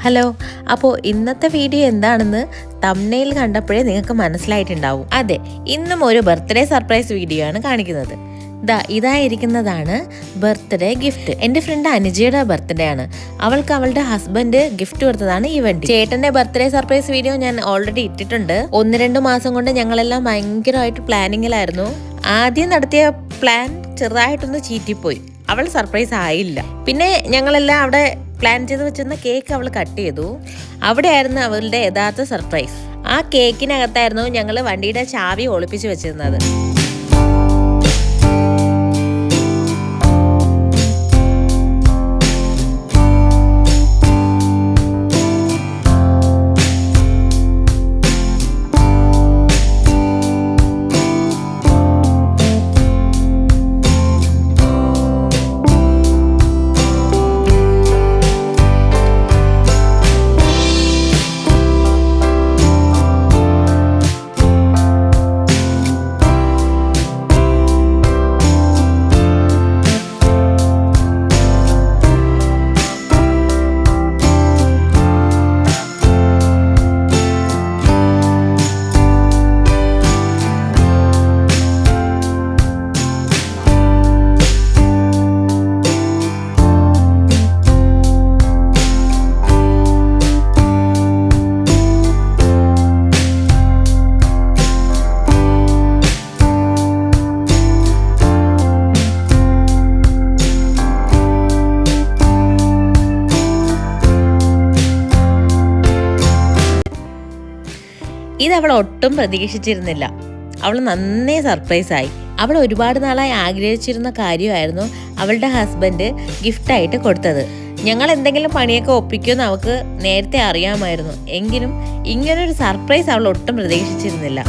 Hello, അപ്പോൾ ഇന്നത്തെ video എന്താണെന്ന് തംബ്നെയിൽ കണ്ടപ്പോഴേ നിങ്ങൾക്ക് മനസ്സിലായിട്ടുണ്ടാവും. അതെ, ഇന്നും ഒരു ബർത്ത്ഡേ സർപ്രൈസ് വീഡിയോ ആണ് കാണിക്കുന്നത്. ഇതായിരിക്കുന്നതാണ് ബർത്ത്ഡേ ഗിഫ്റ്റ്. എൻ്റെ ഫ്രണ്ട് അനുജയുടെ ബർത്ത്ഡേ ആണ്. അവൾക്ക് അവളുടെ ഹസ്ബൻഡ് ഗിഫ്റ്റ് കൊടുത്തതാണ് ഈ വണ്ടി. ചേട്ടൻ്റെ ബർത്ത്ഡേ സർപ്രൈസ് വീഡിയോ ഞാൻ ഓൾറെഡി ഇട്ടിട്ടുണ്ട്. 1-2 മാസം കൊണ്ട് ഞങ്ങളെല്ലാം ഭയങ്കരമായിട്ട് പ്ലാനിങ്ങിലായിരുന്നു. ആദ്യം നടത്തിയ പ്ലാൻ ചെറുതായിട്ടൊന്ന് ചീറ്റിപ്പോയി. അവൾ സർപ്രൈസ് ആയില്ല. പിന്നെ ഞങ്ങളെല്ലാം അവിടെ പ്ലാൻ ചെയ്ത് വെച്ചിരുന്ന കേക്ക് അവൾ കട്ട് ചെയ്തു. അവിടെയായിരുന്നു അവളുടെ യഥാർത്ഥ സർപ്രൈസ്. ആ കേക്കിനകത്തായിരുന്നു ഞങ്ങൾ വണ്ടിയുടെ ചാവി ഒളിപ്പിച്ച് വെച്ചിരുന്നത്. ഇത് അവൾ ഒട്ടും പ്രതീക്ഷിച്ചിരുന്നില്ല. അവൾ നന്നേ സർപ്രൈസായി. അവൾ ഒരുപാട് നാളായി ആഗ്രഹിച്ചിരുന്ന കാര്യമായിരുന്നു അവളുടെ ഹസ്ബൻഡ് ഗിഫ്റ്റായിട്ട് കൊടുത്തത്. ഞങ്ങൾ എന്തെങ്കിലും പണിയൊക്കെ ഒപ്പിക്കുമെന്ന് അവൾക്ക് നേരത്തെ അറിയാമായിരുന്നു. എങ്കിലും ഇങ്ങനൊരു സർപ്രൈസ് അവൾ ഒട്ടും പ്രതീക്ഷിച്ചിരുന്നില്ല.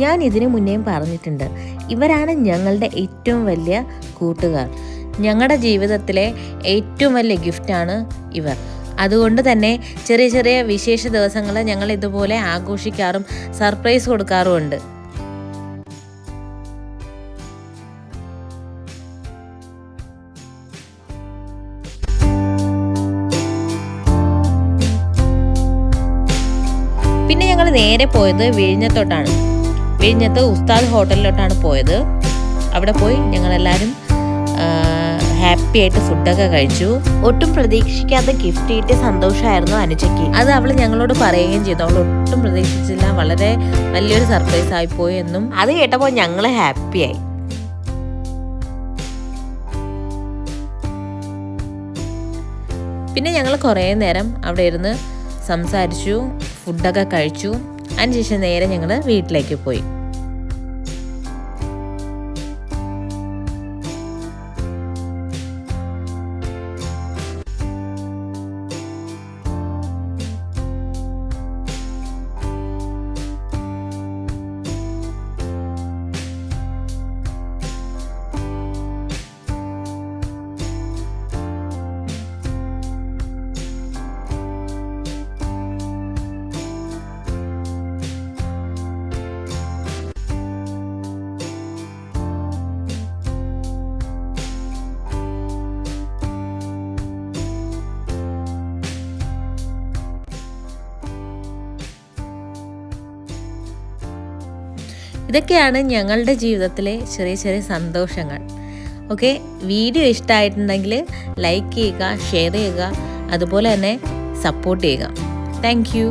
ഞാൻ ഇതിനു മുന്നേയും പറഞ്ഞിട്ടുണ്ട്, ഇവരാണ് ഞങ്ങളുടെ ഏറ്റവും വലിയ കൂട്ടുകാർ. ഞങ്ങളുടെ ജീവിതത്തിലെ ഏറ്റവും വലിയ ഗിഫ്റ്റാണ് ഇവർ. അതുകൊണ്ട് തന്നെ ചെറിയ ചെറിയ വിശേഷ ദിവസങ്ങൾ ഞങ്ങൾ ഇതുപോലെ ആഘോഷിക്കാറും സർപ്രൈസ് കൊടുക്കാറുമുണ്ട്. പിന്നെ ഞങ്ങൾ നേരെ പോയത് വിഴിഞ്ഞത്തോട്ടാണ്. വിഴിഞ്ഞത്ത് ഉസ്താദ് ഹോട്ടലിലോട്ടാണ് പോയത്. അവിടെ പോയി ഞങ്ങളെല്ലാവരും ഹാപ്പി ആയിട്ട് ഫുഡൊക്കെ കഴിച്ചു. ഒട്ടും പ്രതീക്ഷിക്കാത്ത ഗിഫ്റ്റ് കിട്ടിയ സന്തോഷമായിരുന്നു അനുജയ്ക്ക്. അത് അവൾ ഞങ്ങളോട് പറയുകയും ചെയ്തു. അവൾ ഒട്ടും പ്രതീക്ഷിച്ചില്ല, വളരെ വലിയൊരു സർപ്രൈസ് ആയിപ്പോയി എന്നും. അത് കേട്ടപ്പോൾ ഞങ്ങൾ ഹാപ്പിയായി. പിന്നെ ഞങ്ങൾ കുറേ നേരം അവിടെ ഇരുന്ന് സംസാരിച്ചു, ഫുഡൊക്കെ കഴിച്ചു. അതിനുശേഷം നേരെ ഞങ്ങൾ വീട്ടിലേക്ക് പോയി. ഇതൊക്കെയാണ് ഞങ്ങളുടെ ജീവിതത്തിലെ ചെറിയ ചെറിയ സന്തോഷങ്ങൾ. ഓക്കെ, വീഡിയോ ഇഷ്ടമായിട്ടുണ്ടെങ്കിൽ ലൈക്ക് ചെയ്യുക, ഷെയർ ചെയ്യുക, അതുപോലെ തന്നെ സപ്പോർട്ട് ചെയ്യുക. Thank you.